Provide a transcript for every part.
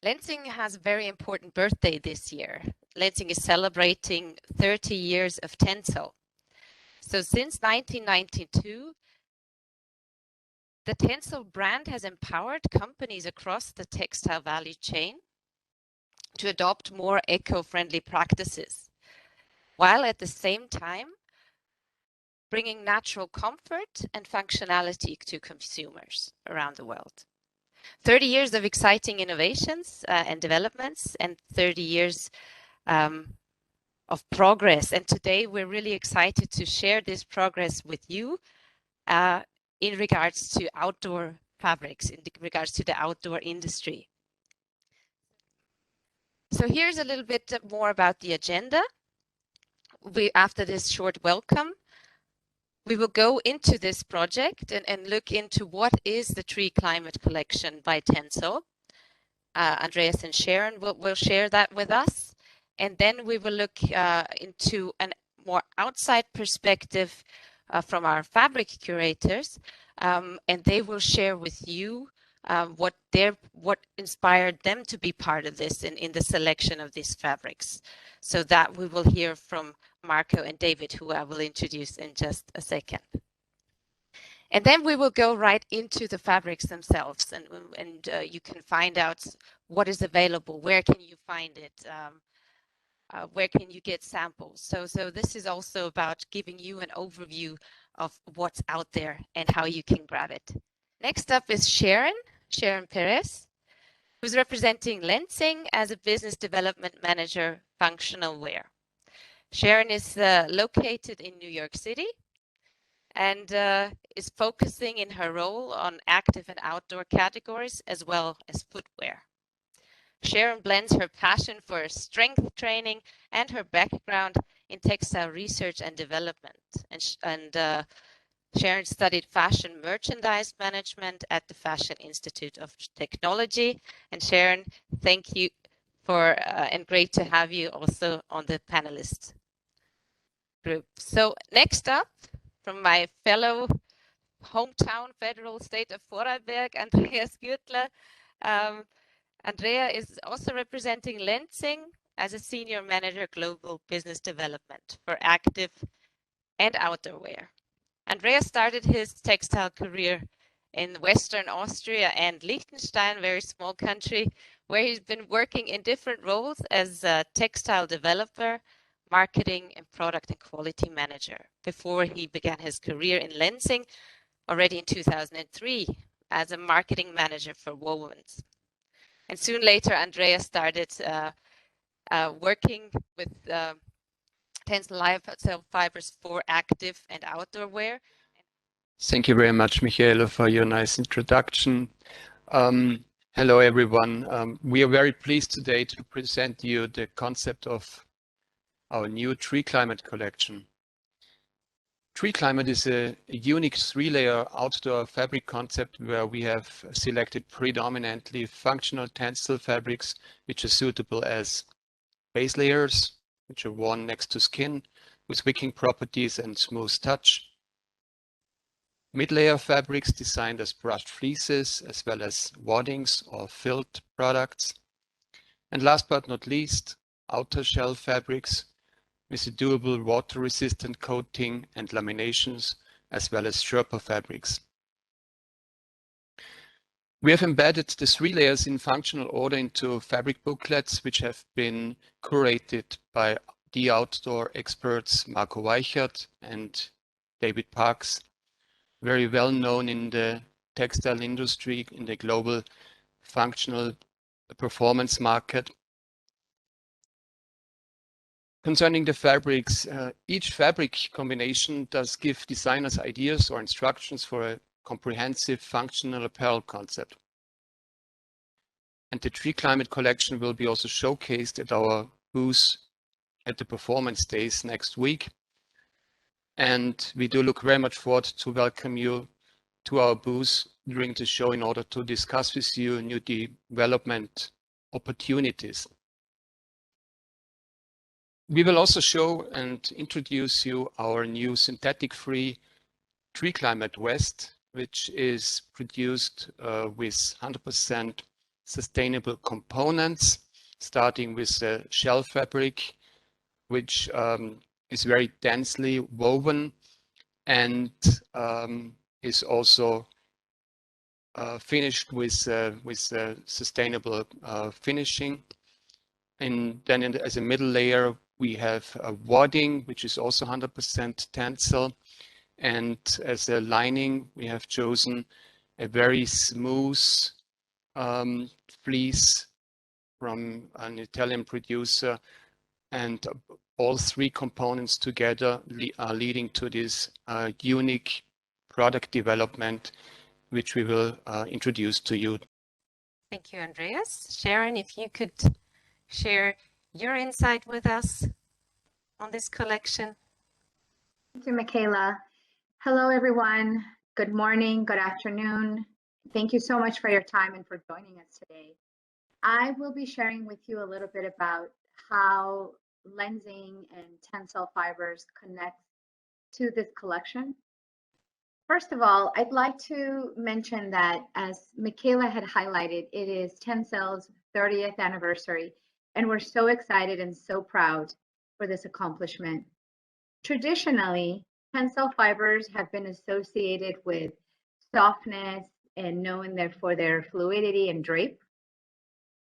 Lenzing has a very important birthday this year. Lenzing is celebrating 30 years of TENCEL. So since 1992, the TENCEL brand has empowered companies across the textile value chain to adopt more eco-friendly practices, while at the same time bringing natural comfort and functionality to consumers around the world. 30 years of exciting innovations and developments, and 30 years of progress. And today we're really excited to share this progress with you in regards to outdoor fabrics, in regards to the outdoor industry. So here's a little bit more about the agenda. After this short welcome, we will go into this project and look into what is the Tree Climate collection by TENCEL. Andreas and Sharon will share that with us. And then we will look into a more outside perspective from our fabric curators, and they will share with you what inspired them to be part of this in the selection of these fabrics. So that we will hear from Marco and David, who I will introduce in just a second. And then we will go right into the fabrics themselves, and you can find out what is available, where can you find it, where can you get samples. So this is also about giving you an overview of what's out there and how you can grab it. Next up is Sharon Perez, who's representing Lenzing as a business development manager, functional wear. Sharon is located in New York City and is focusing in her role on active and outdoor categories as well as footwear. Sharon blends her passion for strength training and her background in textile research and development. And Sharon studied fashion merchandise management at the Fashion Institute of Technology. And Sharon, thank you for, and great to have you also on the panelist group. So next up, from my fellow hometown federal state of Vorarlberg, Andreas Gürtler. Andrea is also representing Lenzing as a senior manager global business development for active and outdoor wear. Andrea started his textile career in Western Austria and Liechtenstein, very small country, where he's been working in different roles as a textile developer, marketing, and product and quality manager before he began his career in Lenzing already in 2003 as a marketing manager for wovens. And soon later, Andrea started working with TENCEL Lyocell fibers for active and outdoor wear. Thank you very much, Michaela, for your nice introduction. Hello, everyone. We are very pleased today to present you the concept of our new Tree Climate collection. Tree Climate is a unique three-layer outdoor fabric concept where we have selected predominantly functional TENCEL fabrics, which are suitable as base layers, which are worn next to skin with wicking properties and smooth touch. Mid-layer fabrics designed as brushed fleeces, as well as waddings or filled products. And last but not least, outer shell fabrics with a doable water-resistant coating and laminations, as well as Sherpa fabrics. We have embedded the three layers in functional order into fabric booklets, which have been curated by the outdoor experts Marco Weichert and David Parks, very well known in the textile industry, in the global functional performance market. Concerning the fabrics, each fabric combination does give designers ideas or instructions for a comprehensive functional apparel concept. And the Tree Climate collection will be also showcased at our booth at the Performance Days next week. And we do look very much forward to welcome you to our booth during the show in order to discuss with you new development opportunities. We will also show and introduce you our new synthetic-free Tree Climate Vest, which is produced with 100% sustainable components, starting with the shell fabric, which is very densely woven and is also finished with sustainable finishing. And then as a middle layer, we have wadding, which is also 100% tencel. And as a lining, we have chosen a very smooth fleece from an Italian producer. And all three components together are leading to this unique product development, which we will introduce to you. Thank you, Andreas. Sharon, if you could share your insight with us on this collection. Thank you, Michaela. Hello, everyone. Good morning, good afternoon. Thank you so much for your time and for joining us today. I will be sharing with you a little bit about how Lenzing and TENCEL fibers connect to this collection. First of all, I'd like to mention that, as Michaela had highlighted, it is TENCEL's 30th anniversary, and we're so excited and so proud for this accomplishment. Traditionally, TENCEL fibers have been associated with softness and known for their fluidity and drape.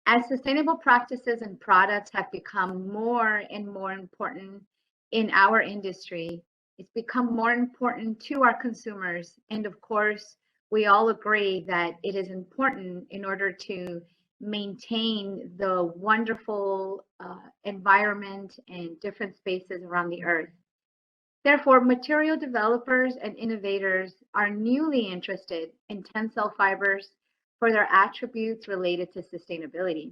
As sustainable practices and products have become more and more important in our industry, it's become more important to our consumers. And of course, we all agree that it is important in order to maintain the wonderful environment and different spaces around the earth. Therefore, material developers and innovators are newly interested in TENCEL fibers for their attributes related to sustainability.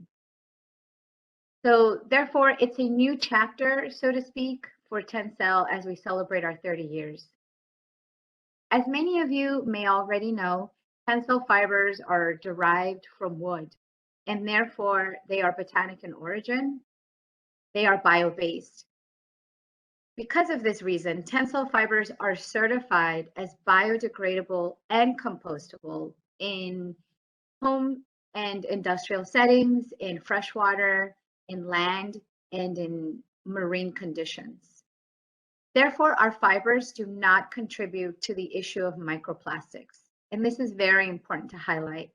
So therefore, it's a new chapter, so to speak, for TENCEL as we celebrate our 30 years. As many of you may already know, TENCEL fibers are derived from wood, and therefore they are botanic in origin. They are bio-based. Because of this reason, TENCEL fibers are certified as biodegradable and compostable in home and industrial settings, in freshwater, in land, and in marine conditions. Therefore, our fibers do not contribute to the issue of microplastics, and this is very important to highlight.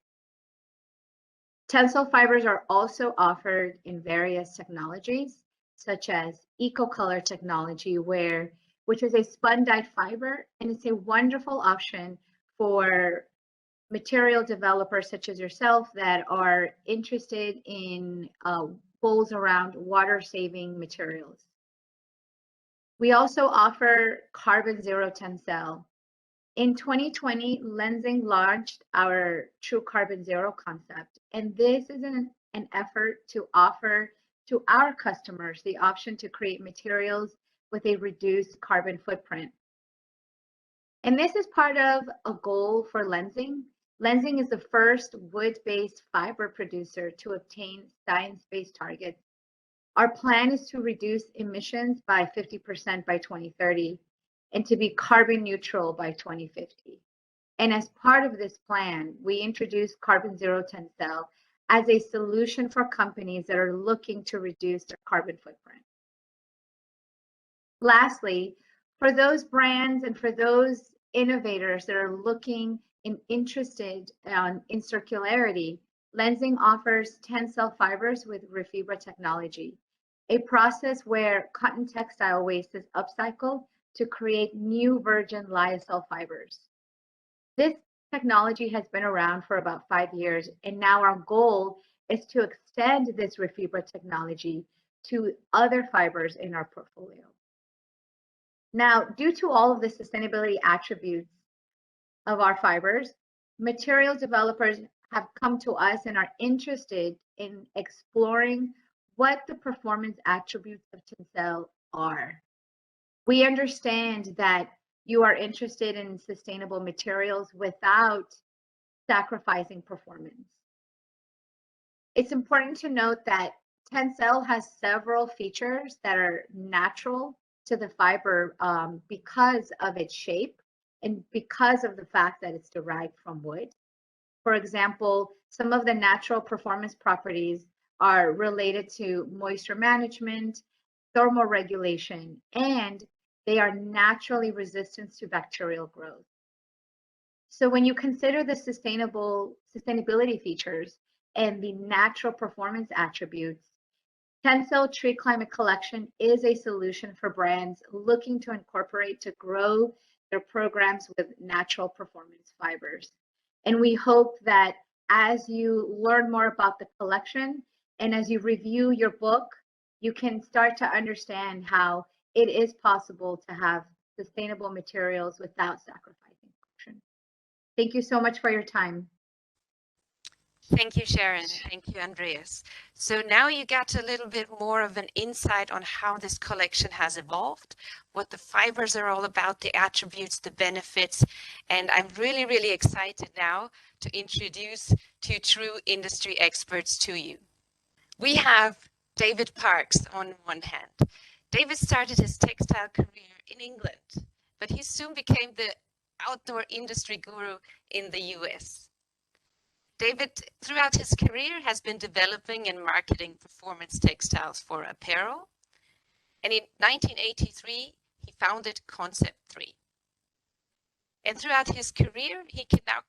TENCEL fibers are also offered in various technologies, such as EcoColor technology, which is a spun-dyed fiber, and it's a wonderful option for material developers such as yourself that are interested in goals around water-saving materials. We also offer carbon zero TENCEL. In 2020, Lenzing launched our True Carbon Zero concept, and this is an effort to offer to our customers the option to create materials with a reduced carbon footprint. And this is part of a goal for Lenzing. Lenzing is the first wood-based fiber producer to obtain science-based targets. Our plan is to reduce emissions by 50% by 2030 and to be carbon neutral by 2050. And as part of this plan, we introduced Carbon Zero TENCEL as a solution for companies that are looking to reduce their carbon footprint. Lastly, for those brands and for those innovators that are looking and interested in circularity, Lenzing offers TENCEL fibers with Refibra technology, a process where cotton textile waste is upcycled to create new virgin lyocell fibers. This technology has been around for about 5 years, and now our goal is to extend this Refibra technology to other fibers in our portfolio. Now, due to all of the sustainability attributes of our fibers, material developers have come to us and are interested in exploring what the performance attributes of TENCEL are. We understand that you are interested in sustainable materials without sacrificing performance. It's important to note that TENCEL has several features that are natural to the fiber because of its shape and because of the fact that it's derived from wood. For example, some of the natural performance properties are related to moisture management, thermal regulation, and they are naturally resistant to bacterial growth. So when you consider the sustainability features and the natural performance attributes, TENCEL Tree Climate Collection is a solution for brands looking to incorporate to grow their programs with natural performance fibers. And we hope that as you learn more about the collection and as you review your book, you can start to understand how it is possible to have sustainable materials without sacrificing function. Thank you so much for your time. Thank you, Sharon. Thank you, Andreas. So now you got a little bit more of an insight on how this collection has evolved, what the fibers are all about, the attributes, the benefits, and I'm really, really excited now to introduce two true industry experts to you. We have David Parks on one hand. David started his textile career in England, but he soon became the outdoor industry guru in the US. David, throughout his career, has been developing and marketing performance textiles for apparel. And in 1983, he founded Concept 3. And throughout his career, he can now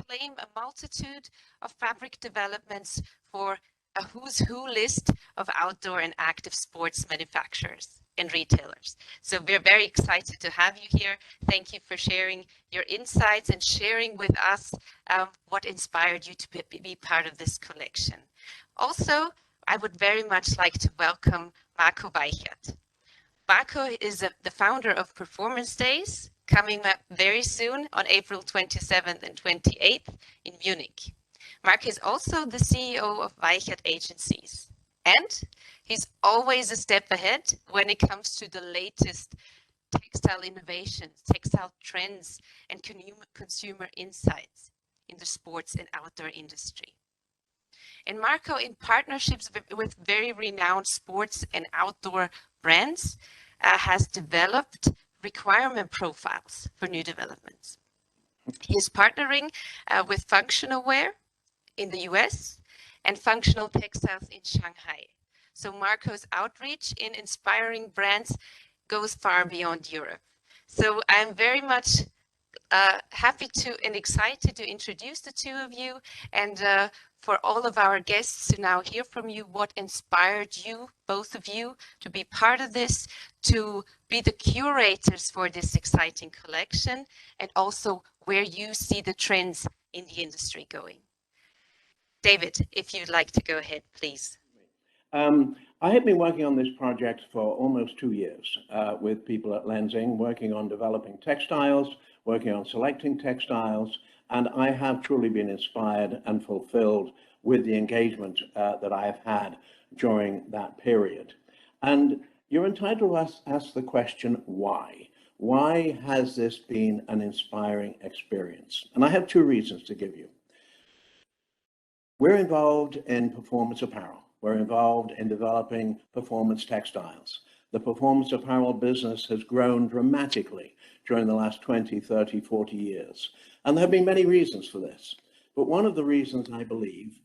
claim a multitude of fabric developments for a who's who list of outdoor and active sports manufacturers and retailers. So we're very excited to have you here. Thank you for sharing your insights and sharing with us what inspired you to be part of this collection. Also, I would very much like to welcome Marco Weichert. Marco is the founder of Performance Days, coming up very soon on April 27th and 28th in Munich. Mark is also the CEO of Weichert Agencies, and he's always a step ahead when it comes to the latest textile innovations, textile trends, and consumer insights in the sports and outdoor industry. And Marco, in partnerships with very renowned sports and outdoor brands, has developed requirement profiles for new developments. He is partnering with Functional Wear in the US and Functional Textiles in Shanghai. So Marco's outreach in inspiring brands goes far beyond Europe. So I'm very much happy to and excited to introduce the two of you, and for all of our guests to now hear from you what inspired you, both of you, to be part of this, to be the curators for this exciting collection, and also where you see the trends in the industry going. David, if you'd like to go ahead, please. I have been working on this project for almost 2 years with people at Lenzing, working on developing textiles, working on selecting textiles, and I have truly been inspired and fulfilled with the engagement that I have had during that period. And you're entitled to ask the question, why? Why has this been an inspiring experience? And I have 2 reasons to give you. We're involved in performance apparel. We're involved in developing performance textiles. The performance apparel business has grown dramatically during the last 20, 30, 40 years. And there have been many reasons for this. But one of the reasons, I believe,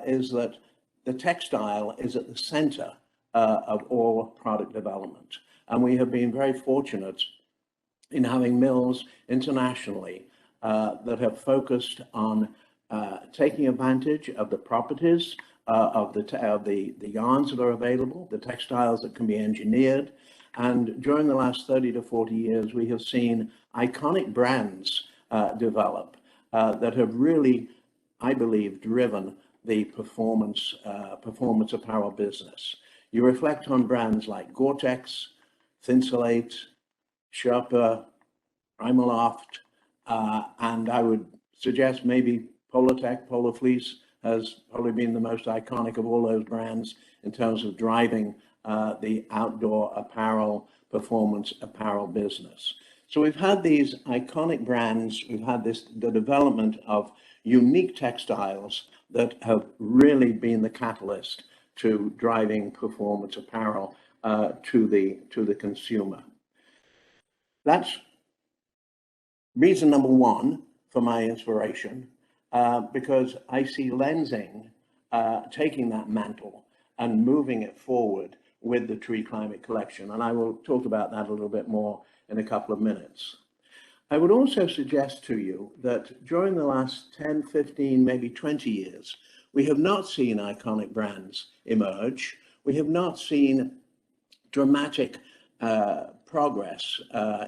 is that the textile is at the center of all product development. And we have been very fortunate in having mills internationally that have focused on taking advantage of the properties of the yarns that are available, the textiles that can be engineered. And during the last 30 to 40 years, we have seen iconic brands develop that have really, I believe, driven the performance apparel business. You reflect on brands like Gore-Tex, Thinsulate, Sherpa, Primaloft, and I would suggest maybe Polartec, Polar Fleece has probably been the most iconic of all those brands in terms of driving the outdoor apparel, performance apparel business. So we've had these iconic brands, we've had the development of unique textiles that have really been the catalyst to driving performance apparel to the consumer. That's reason number 1 for my inspiration. because I see Lenzing taking that mantle and moving it forward with the Tree Climate Collection. And I will talk about that a little bit more in a couple of minutes. I would also suggest to you that during the last 10, 15, maybe 20 years, we have not seen iconic brands emerge. We have not seen dramatic progress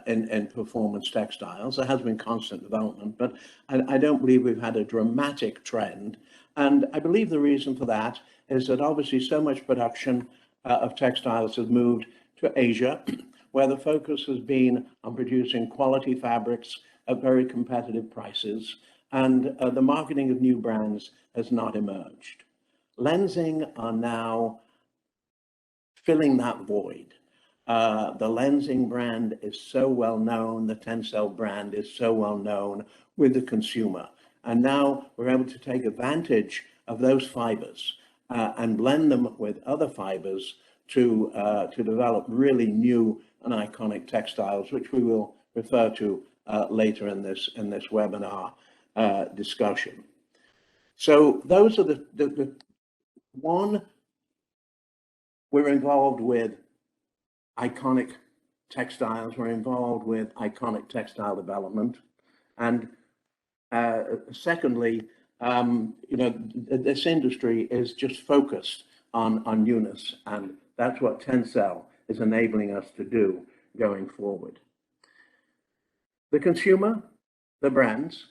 in performance textiles. There has been constant development, but I don't believe we've had a dramatic trend. And I believe the reason for that is that obviously so much production of textiles has moved to Asia, where the focus has been on producing quality fabrics at very competitive prices, and the marketing of new brands has not emerged. Lenzing are now filling that void. The Lenzing brand is so well known, the TENCEL brand is so well known with the consumer. And now we're able to take advantage of those fibers and blend them with other fibers to develop really new and iconic textiles, which we will refer to later in this webinar discussion. So those are the one, we're involved with iconic textiles, we're involved with iconic textile development. And secondly, you know, this industry is just focused on newness, and that's what TENCEL is enabling us to do going forward. The consumer, the brands,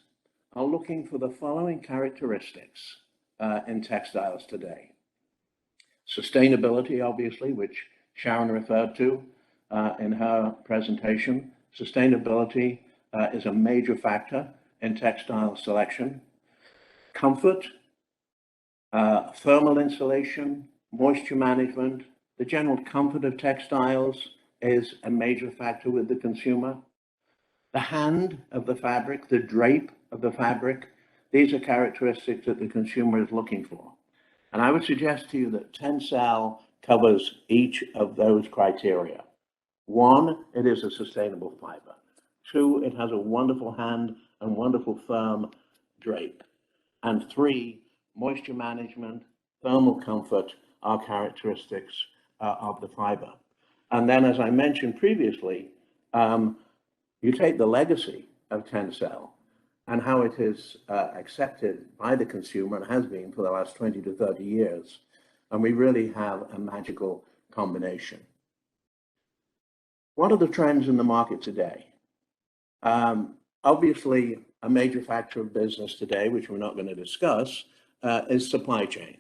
are looking for the following characteristics in textiles today. Sustainability, obviously, which Sharon referred to in her presentation. Sustainability is a major factor in textile selection. Comfort, thermal insulation, moisture management, the general comfort of textiles is a major factor with the consumer. The hand of the fabric, the drape of the fabric, these are characteristics that the consumer is looking for. And I would suggest to you that TENCEL covers each of those criteria. One, it is a sustainable fiber. Two, it has a wonderful hand and wonderful firm drape. And three, moisture management, thermal comfort are characteristics of the fiber. And then, as I mentioned previously, you take the legacy of TENCEL and how it is accepted by the consumer and has been for the last 20 to 30 years. And we really have a magical combination. What are the trends in the market today? Obviously, a major factor of business today, which we're not going to discuss, is supply chain,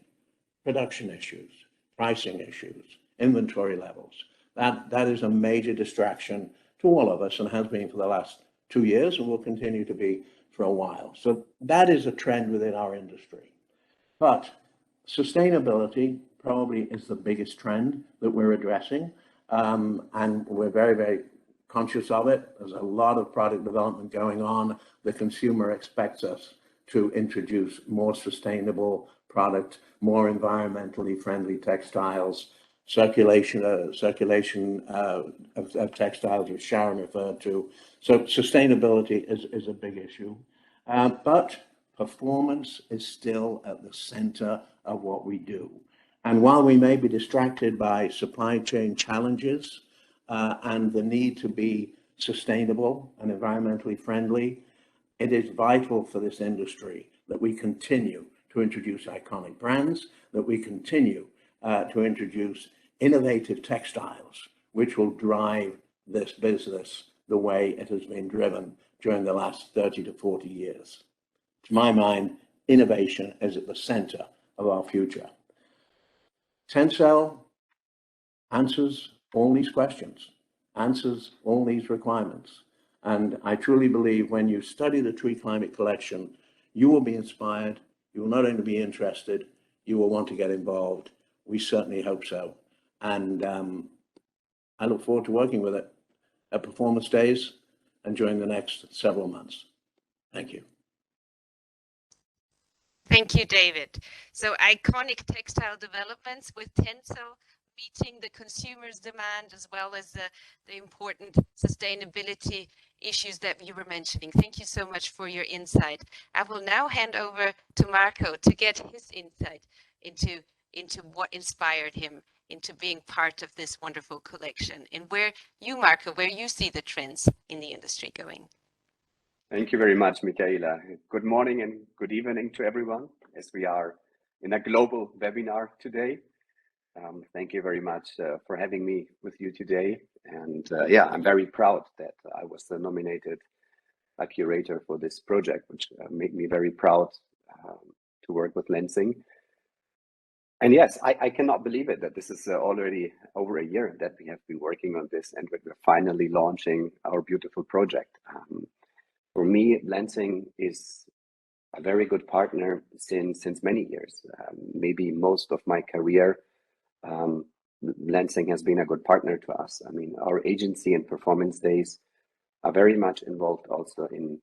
production issues, pricing issues, inventory levels. That is a major distraction to all of us and has been for the last 2 years and will continue to be for a while. So that is a trend within our industry. But sustainability probably is the biggest trend that we're addressing, and we're very, very conscious of it. There's a lot of product development going on. The consumer expects us to introduce more sustainable product, more environmentally friendly textiles, circulation of textiles, which Sharon referred to. So sustainability is a big issue, but performance is still at the center of what we do. And while we may be distracted by supply chain challenges and the need to be sustainable and environmentally friendly, it is vital for this industry that we continue to introduce iconic brands, that we continue to introduce innovative textiles, which will drive this business the way it has been driven during the last 30 to 40 years. To my mind, innovation is at the center of our future. TENCEL answers all these questions, answers all these requirements. And I truly believe when you study the Tree Climate Collection, you will be inspired, you will not only be interested, you will want to get involved. We certainly hope so. And I look forward to working with it at Performance Days and during the next several months. Thank you. Thank you, David. So iconic textile developments with TENCEL meeting the consumer's demand as well as the important sustainability issues that you were mentioning. Thank you so much for your insight. I will now hand over to Marco to get his insight into what inspired him into being part of this wonderful collection, and where you, Marco, where you see the trends in the industry going. Thank you very much, Michaela. Good morning and good evening to everyone, as we are in a global webinar today. Thank you very much for having me with you today. And yeah, I'm very proud that I was nominated a curator for this project, which made me very proud to work with Lenzing. And yes, I cannot believe it that this is already over a year that we have been working on this, and we're finally launching our beautiful project. For me, Lenzing is a very good partner since many years. Maybe most of my career, Lenzing has been a good partner to us. I mean, our agency and performance days are very much involved also in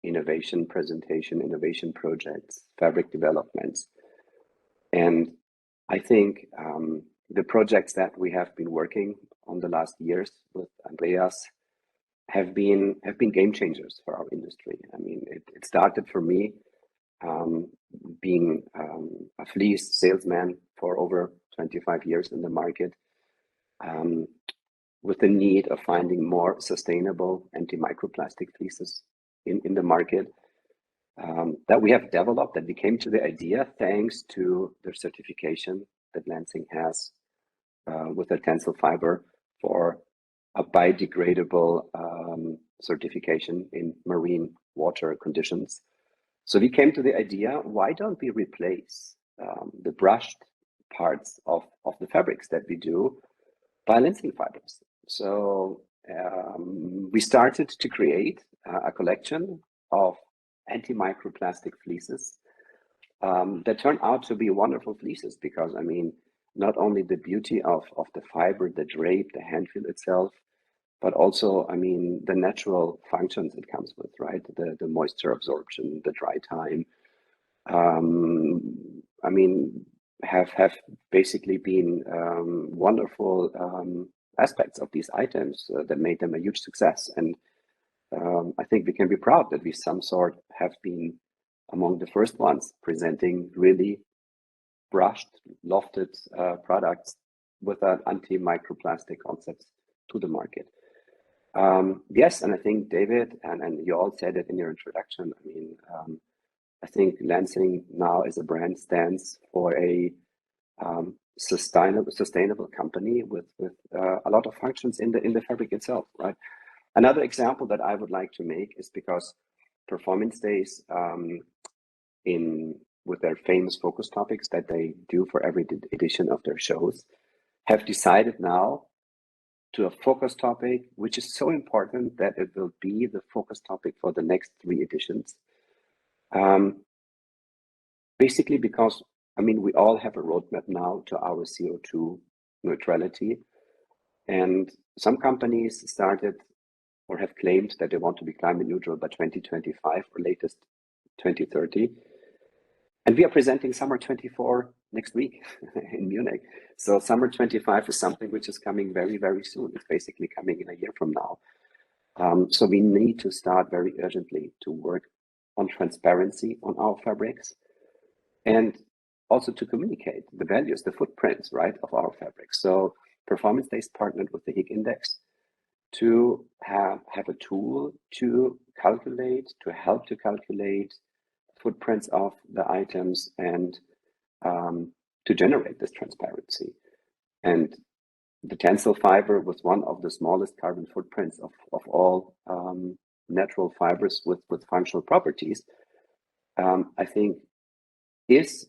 innovation presentation, innovation projects, fabric developments. And I think the projects that we have been working on the last years with Andreas have been game changers for our industry. I mean, it started for me being a fleece salesman for over 25 years in the market, with the need of finding more sustainable anti-microplastic fleeces in the market. That we have developed, that we came to the idea thanks to the certification that Lenzing has with the TENCEL fiber for a biodegradable certification in marine water conditions. So we came to the idea, why don't we replace the brushed parts of the fabrics that we do by Lenzing fibers? So we started to create a collection of anti-microplastic fleeces that turned out to be wonderful fleeces, because I mean, not only the beauty of the fiber, the drape, the hand feel itself, but also, I mean, the natural functions it comes with, right? The moisture absorption, the dry time. I mean, have basically been wonderful aspects of these items that made them a huge success. And I think we can be proud that we some sort have been among the first ones presenting really brushed, lofted products with an anti-microplastic concept to the market. Yes, and I think David and you all said it in your introduction. I mean, I think Lenzing now as a brand stands for a sustainable company with a lot of functions in the fabric itself, right? Another example that I would like to make is because Performance Days, with their famous focus topics that they do for every edition of their shows, have decided now to a focus topic, which is so important that it will be the focus topic for the next 3 editions. Basically because, I mean, we all have a roadmap now to our CO2 neutrality. And some companies started or have claimed that they want to be climate neutral by 2025 or latest 2030. And we are presenting Summer 24 next week in Munich. So Summer 25 is something which is coming very, very soon. It's basically coming in a year from now. So we need to start very urgently to work on transparency on our fabrics, and also to communicate the values, the footprints, right, of our fabrics. So Performance Days partnered with the Higg Index to have a tool to calculate, to help to calculate footprints of the items and to generate this transparency. And the TENCEL fiber was one of the smallest carbon footprints of all natural fibers with functional properties, I think is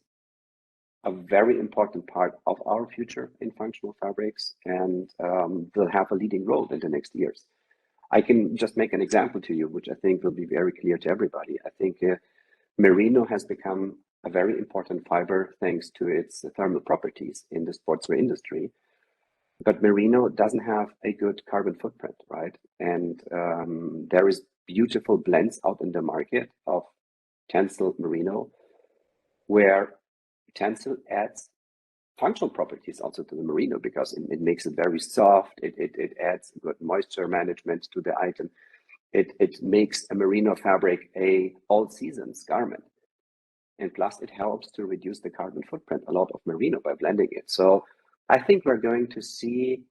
a very important part of our future in functional fabrics, and will have a leading role in the next years. I can just make an example to you, which I think will be very clear to everybody. I think merino has become a very important fiber thanks to its thermal properties in the sportswear industry. But merino doesn't have a good carbon footprint, right? And there is beautiful blends out in the market of TENCEL merino, where TENCEL adds functional properties also to the merino, because it makes it very soft. It adds good moisture management to the item. It makes a merino fabric a all seasons garment. And plus it helps to reduce the carbon footprint a lot of merino by blending it. So I think we're going to see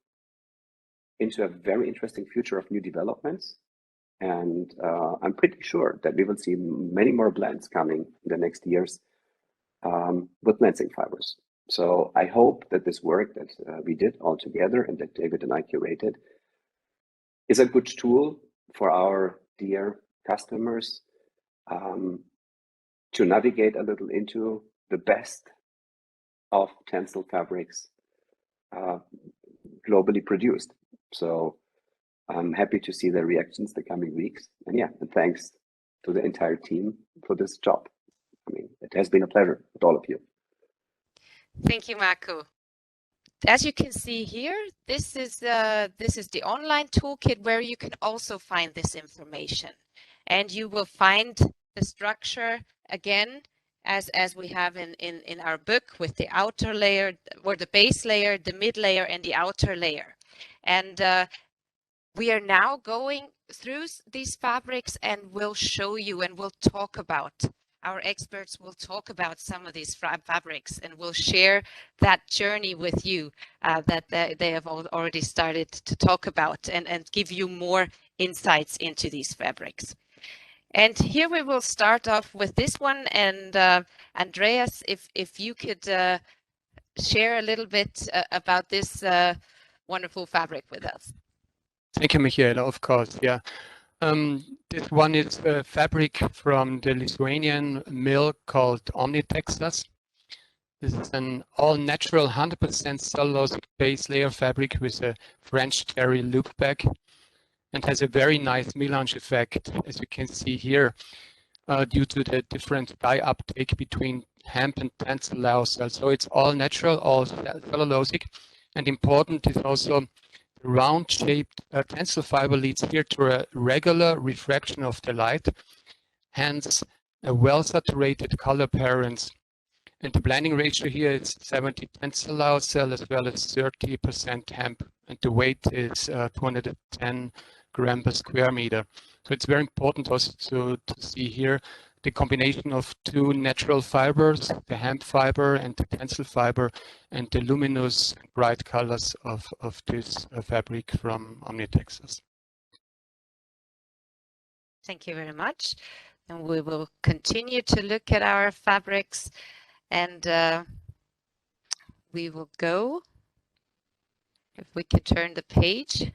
into a very interesting future of new developments. And I'm pretty sure that we will see many more blends coming in the next years with Lenzing fibers. So I hope that this work that we did all together and that David and I curated is a good tool for our dear customers to navigate a little into the best of TENCEL fabrics globally produced. So I'm happy to see the reactions the coming weeks. And yeah, and thanks to the entire team for this job. I mean, it has been a pleasure with all of you. Thank you, Marco. As you can see here, this is the online toolkit where you can also find this information, and you will find the structure again as we have in our book, with the outer layer or the base layer, the mid layer, and the outer layer. And we are now going through these fabrics and we'll show you and we'll talk about, our experts will talk about some of these fabrics and we'll share that journey with you that they have already started to talk about, and give you more insights into these fabrics. And here we will start off with this one. And Andreas, if you could share a little bit about this wonderful fabric with us. Thank you, Michaela, of course, yeah. This one is a fabric from the Lithuanian mill called Omnitexas. This is an all-natural 100% cellulose base layer fabric with a French terry loop back, and has a very nice melange effect, as you can see here, due to the different dye uptake between hemp and TENCEL Lyocell. So it's all natural, all cellulosic, and important is also the round-shaped TENCEL fiber leads here to a regular refraction of the light, hence a well-saturated color appearance. And the blending ratio here is 70 TENCEL Lyocell as well as 30% hemp, and the weight is 210 grams per square meter. So it's very important also to see here the combination of two natural fibers, the hemp fiber and the TENCEL fiber, and the luminous bright colors of this fabric from Omnitexas. Thank you very much. And we will continue to look at our fabrics, and we will go, if we can turn the page.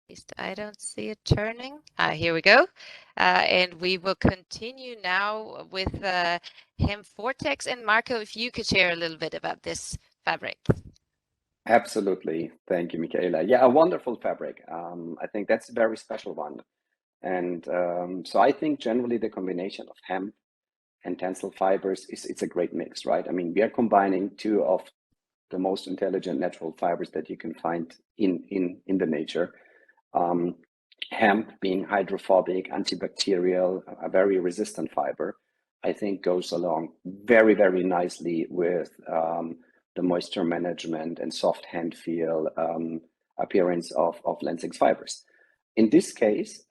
At least I don't see it turning. Here we go. And we will continue now with Hemp Vortex. And Marco, if you could share a little bit about this fabric. Absolutely. Thank you, Michaela. Yeah, a wonderful fabric. I think that's a very special one. And so I think generally the combination of hemp and TENCEL fibers it's a great mix, right? I mean, we are combining two of the most intelligent natural fibers that you can find in the nature. Hemp being hydrophobic, antibacterial, a very resistant fiber, I think goes along very, very nicely with the moisture management and soft hand feel appearance of Lenzing's fibers. In this case,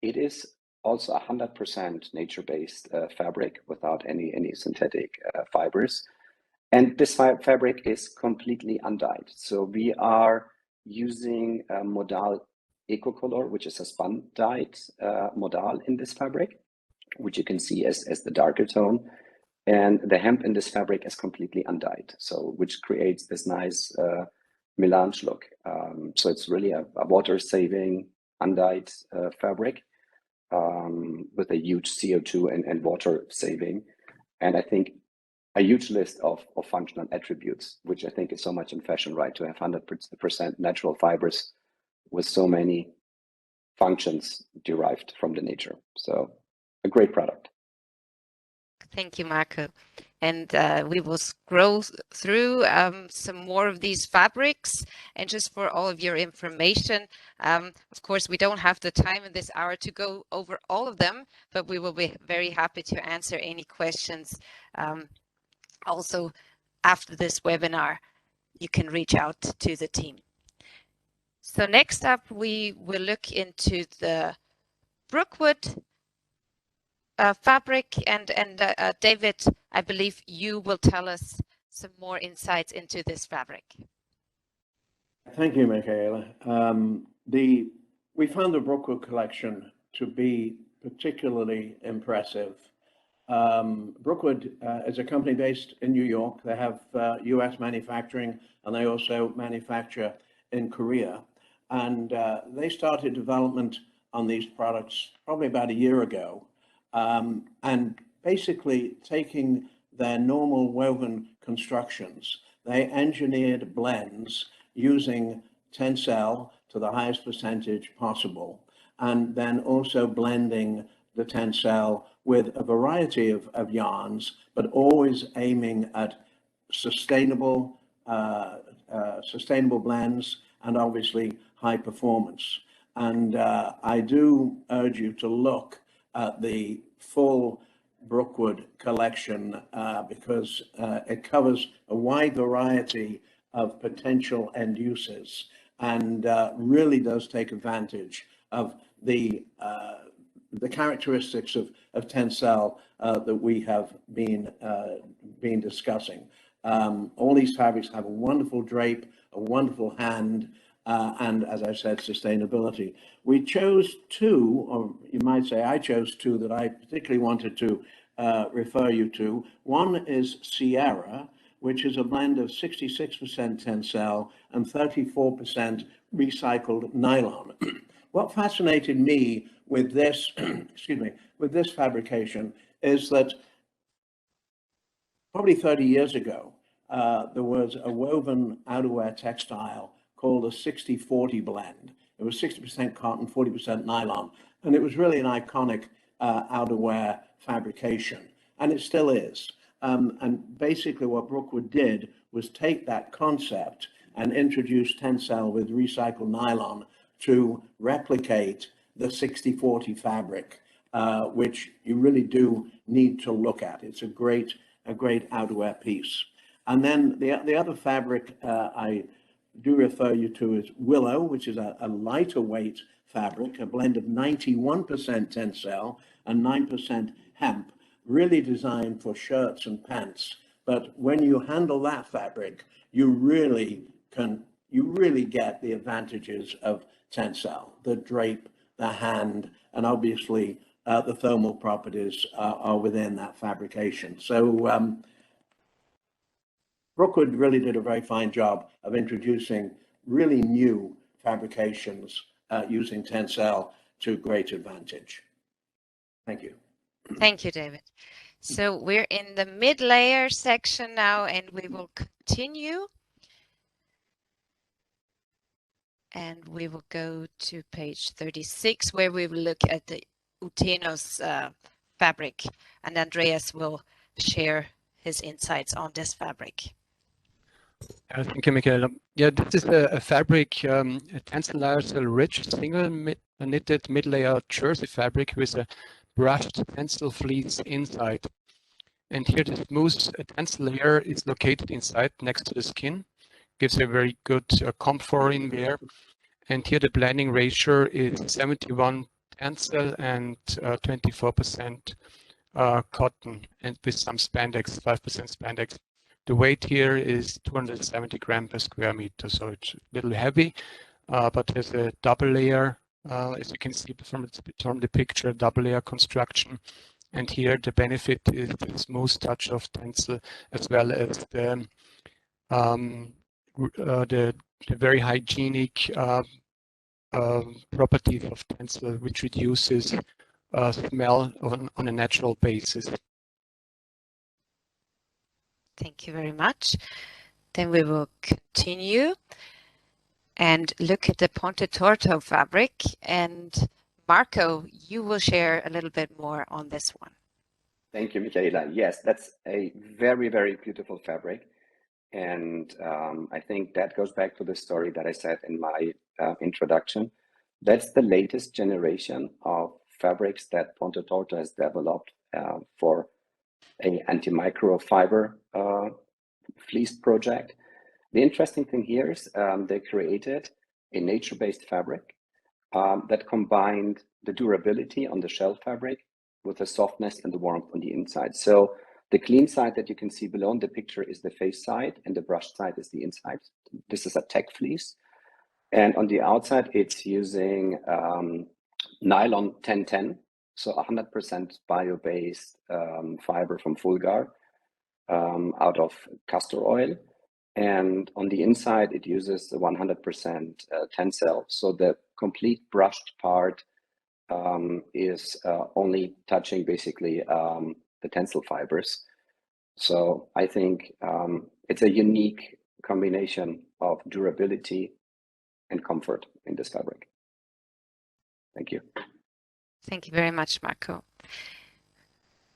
it is also 100% nature-based fabric without any synthetic fibers. And this fabric is completely undyed. So we are using modal eco-color, which is a spun dyed modal in this fabric, which you can see as the darker tone. And the hemp in this fabric is completely undyed, so which creates this nice melange look. So it's really a water-saving, undyed fabric with a huge CO2 and water saving. And I think a huge list of functional attributes, which I think is so much in fashion, right? To have 100% natural fibers with so many functions derived from the nature. So a great product. Thank you, Marco. And we will scroll through some more of these fabrics. And just for all of your information, of course, we don't have the time in this hour to go over all of them, but we will be very happy to answer any questions Also, after this webinar, you can reach out to the team. So next up, we will look into the Brookwood fabric, and David, I believe you will tell us some more insights into this fabric. Thank you, Michaela. We found the Brookwood collection to be particularly impressive. Brookwood is a company based in New York. They have US manufacturing, and they also manufacture in Korea. And they started development on these products probably about a year ago. And basically taking their normal woven constructions, they engineered blends using TENCEL to the highest percentage possible, and then also blending the TENCEL with a variety of yarns, but always aiming at sustainable blends and obviously high performance. And I do urge you to look at the full Brookwood collection because it covers a wide variety of potential end uses and really does take advantage of the characteristics of TENCEL that we have been discussing. All these fabrics have a wonderful drape, a wonderful hand, and as I said, sustainability. We chose two, or you might say I chose two that I particularly wanted to refer you to. One is Sierra, which is a blend of 66% TENCEL and 34% recycled nylon. What fascinated me with this, excuse me, with this fabrication is that probably 30 years ago, there was a woven outerwear textile called a 60-40 blend. It was 60% cotton, 40% nylon, and it was really an iconic outerwear fabrication, and it still is. And basically what Brookwood did was take that concept and introduce TENCEL with recycled nylon to replicate the 60-40 fabric, which you really do need to look at. It's a great outerwear piece. And then the other fabric I do refer you to is Willow, which is a lighter weight fabric, a blend of 91% TENCEL and 9% hemp, really designed for shirts and pants. But when you handle that fabric, you really get the advantages of TENCEL, the drape, the hand, and obviously the thermal properties are within that fabrication. So Brookwood really did a very fine job of introducing really new fabrications using TENCEL to great advantage. Thank you. Thank you, David. So we're in the mid-layer section now, and we will continue. And we will go to page 36, where we will look at the Utenos fabric, and Andreas will share his insights on this fabric. Thank you, Michaela. Yeah, this is a fabric, a TENCEL Lyocell rich single knitted mid-layer jersey fabric with a brushed TENCEL fleece inside. And here the smooth TENCEL layer is located inside next to the skin, gives a very good comfort in there. And here the blending ratio is 71 TENCEL and 24% cotton, and with some spandex, 5% spandex. The weight here is 270 grams per square meter, so it's a little heavy, but there's a double layer, as you can see from the picture, double layer construction. And here the benefit is the smooth touch of TENCEL, as well as the very hygienic properties of TENCEL, which reduces smell on a natural basis. Thank you very much. Then we will continue and look at the Ponte Torto fabric. And Marco, you will share a little bit more on this one. Thank you, Michaela. Yes, that's a very, very beautiful fabric. And I think that goes back to the story that I said in my introduction. That's the latest generation of fabrics that Ponte Torto has developed for a antimicrofiber fleece project. The interesting thing here is they created a nature-based fabric that combined the durability on the shell fabric with the softness and the warmth on the inside. So the clean side that you can see below in the picture is the face side, and the brushed side is the inside. This is a tech fleece. And on the outside, it's using nylon 1010, so 100% bio-based fiber from Fulgar out of castor oil. And on the inside, it uses the 100% TENCEL. So the complete brushed part is only touching basically the TENCEL fibers. So I think it's a unique combination of durability and comfort in this fabric. Thank you. Thank you very much, Marco.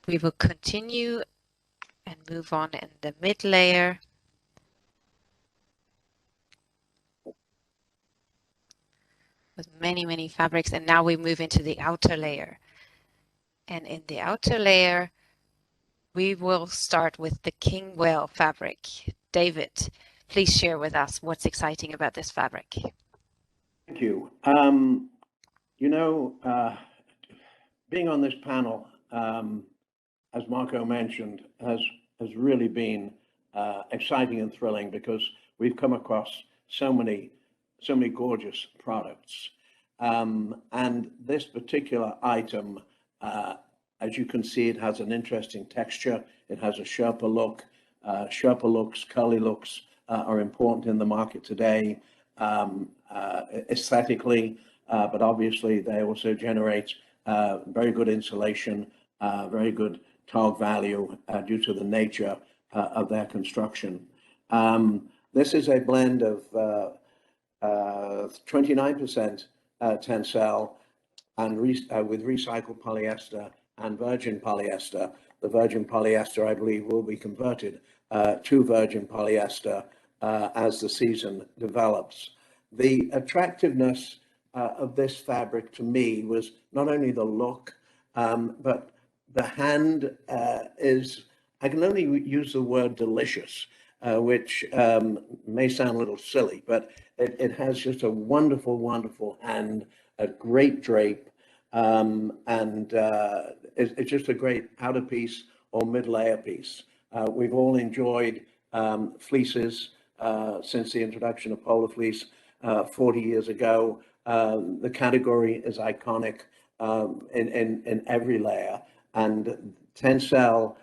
We will continue and move on in the mid layer. With many, many fabrics, and now we move into the outer layer. And in the outer layer, we will start with the King Whale fabric. David, please share with us what's exciting about this fabric. Thank you. You know, being on this panel, as Marco mentioned, has really been exciting and thrilling because we've come across so many gorgeous products. And this particular item, as you can see, it has an interesting texture. It has a Sherpa look. Sherpa looks, curly looks are important in the market today, aesthetically, but obviously they also generate very good insulation, very good tog value due to the nature of their construction. This is a blend of 29% TENCEL and with recycled polyester and virgin polyester. The virgin polyester, I believe, will be converted to virgin polyester as the season develops. The attractiveness of this fabric to me was not only the look, but the hand is, I can only use the word delicious, which may sound a little silly, but it has just a wonderful, wonderful hand, a great drape, and it's just a great outer piece or mid-layer piece. We've all enjoyed fleeces since the introduction of polar fleece 40 years ago. The category is iconic in every layer, and TENCEL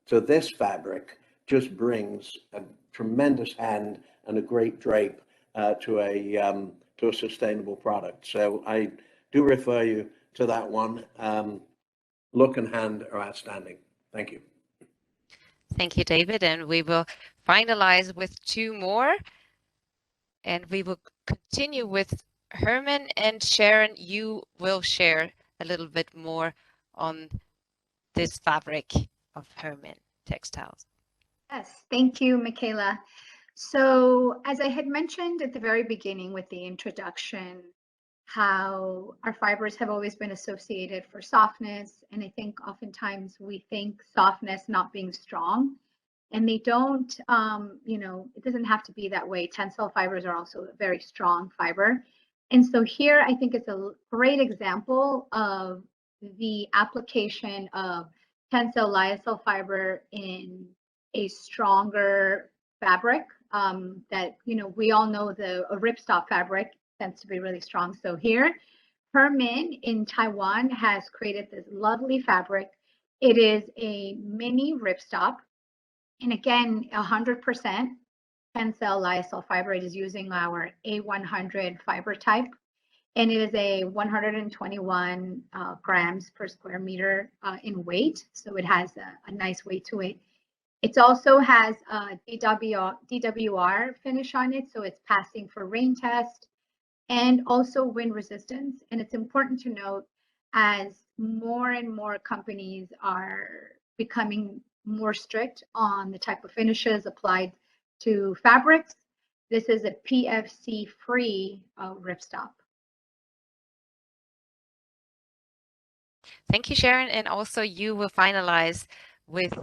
to this fabric just brings a tremendous hand and a great drape to a sustainable product. So I do refer you to that one. Look and hand are outstanding. Thank you. Thank you, David. And we will finalize with two more. And we will continue with Herman and Sharon. You will share a little bit more on this fabric of Herman textiles. Yes, thank you, Michaela. So as I had mentioned at the very beginning with the introduction, how our fibers have always been associated for softness. And I think oftentimes we think softness not being strong, and they don't, you know, it doesn't have to be that way. TENCEL fibers are also a very strong fiber. And so here I think it's a great example of the application of TENCEL Lyocell fiber in a stronger fabric that, you know, we all know a ripstop fabric tends to be really strong. So here, Herman in Taiwan has created this lovely fabric. It is a mini ripstop. And again, 100% TENCEL Lyocell fiber. It is using our A100 fiber type. And it is a 121 grams per square meter in weight. So it has a nice weight to it. It also has a DWR finish on it. So it's passing for rain test and also wind resistance. And it's important to note, as more and more companies are becoming more strict on the type of finishes applied to fabrics, this is a PFC-free ripstop. Thank you, Sharon. And also you will finalize with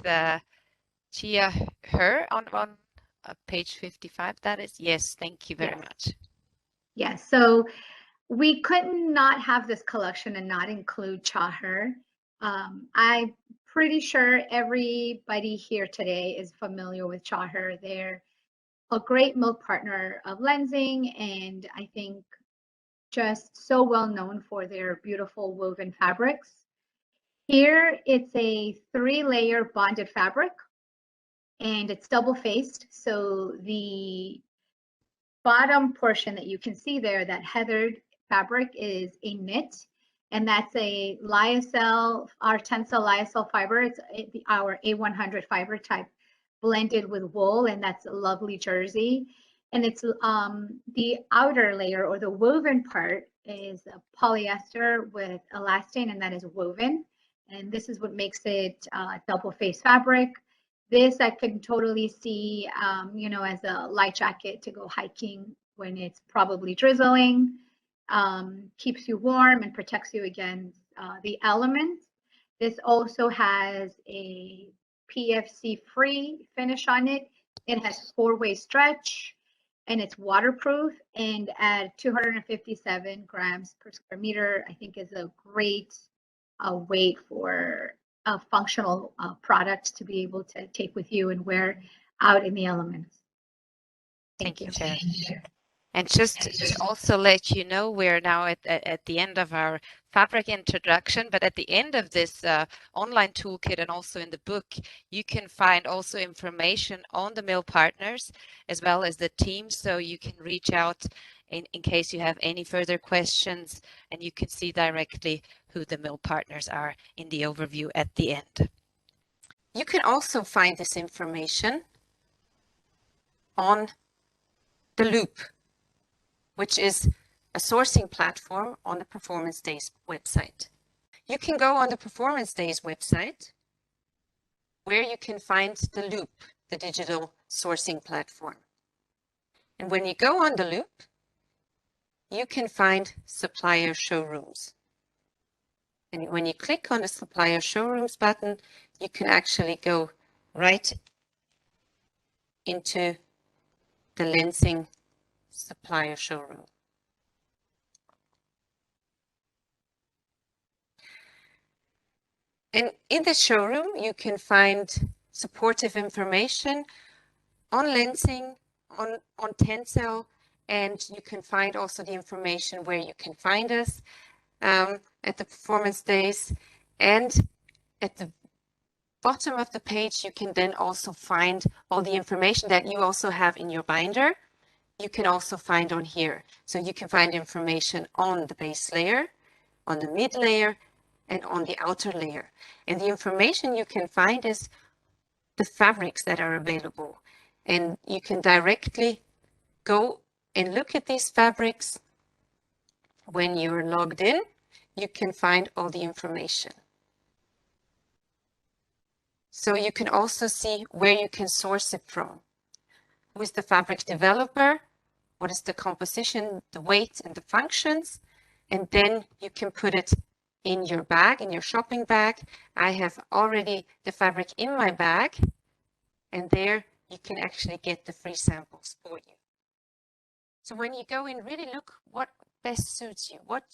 Chia Her on page 55. That is, yes, thank you very much. Yes, so we couldn't not have this collection and not include Chaher. I'm pretty sure everybody here today is familiar with Chaher. They're a great milk partner of Lenzing, and I think just so well known for their beautiful woven fabrics. Here, it's a 3-layer bonded fabric, and it's double-faced. So the bottom portion that you can see there, that heathered fabric, is a knit, and that's a lyocell, our TENCEL Lyocell fiber. It's our A100 fiber type blended with wool, and that's a lovely jersey. And it's the outer layer, or the woven part, is a polyester with elastane, and that is woven. And this is what makes it double face fabric. This I can totally see, you know, as a light jacket to go hiking when it's probably drizzling. Keeps you warm and protects you against the elements. This also has a PFC-free finish on it. It has 4-way stretch, and it's waterproof, and at 257 grams per square meter, I think is a great weight for a functional product to be able to take with you and wear out in the elements. Thank you, Chair. And just to also let you know, we're now at the end of our fabric introduction, but at the end of this online toolkit and also in the book, you can find also information on the mill partners as well as the team, so you can reach out in case you have any further questions, and you can see directly who the mill partners are in the overview at the end. You can also find this information on the Loop, which is a sourcing platform on the Performance Days website. You can go on the Performance Days website where you can find the Loop, the digital sourcing platform. And when you go on the Loop, you can find supplier showrooms. And when you click on the supplier showrooms button, you can actually go right into the Lenzing supplier showroom. And in the showroom, you can find supportive information on Lenzing, on TENCEL, and you can find also the information where you can find us at the Performance Days. And at the bottom of the page, you can then also find all the information that you also have in your binder. You can also find on here. So you can find information on the base layer, on the mid layer, and on the outer layer. And the information you can find is the fabrics that are available. And you can directly go and look at these fabrics. When you're logged in, you can find all the information. So you can also see where you can source it from. Who is the fabric developer? What is the composition, the weight, and the functions? And then you can put it in your bag, in your shopping bag. I have already the fabric in my bag, and there you can actually get the free samples for you. So when you go in, really look what best suits you. What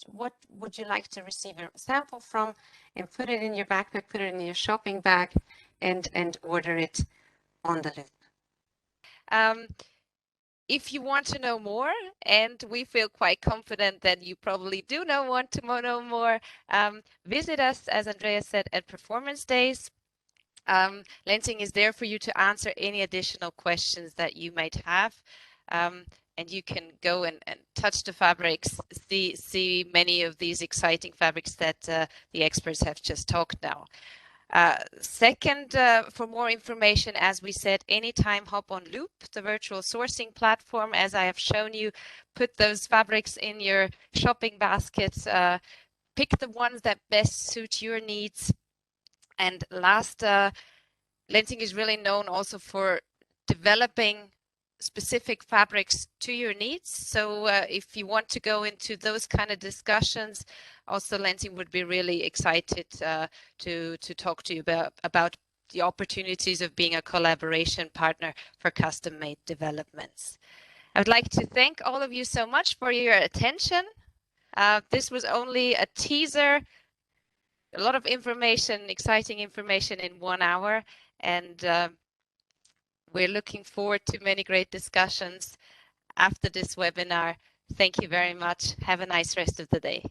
would you like to receive a sample from, and put it in your backpack, put it in your shopping bag, and order it on the Loop. If you want to know more, and we feel quite confident that you probably do want to know more, visit us, as Andrea said, at Performance Days. Lenzing is there for you to answer any additional questions that you might have. And you can go and touch the fabrics, see many of these exciting fabrics that the experts have just talked now. Second, for more information, as we said, anytime hop on Loop, the virtual sourcing platform. As I have shown you, put those fabrics in your shopping baskets, pick the ones that best suit your needs. And last, Lenzing is really known also for developing specific fabrics to your needs. So if you want to go into those kind of discussions, also Lenzing would be really excited to talk to you about the opportunities of being a collaboration partner for custom-made developments. I would like to thank all of you so much for your attention. This was only a teaser, a lot of information, exciting information in 1 hour, and we're looking forward to many great discussions after this webinar. Thank you very much. Have a nice rest of the day.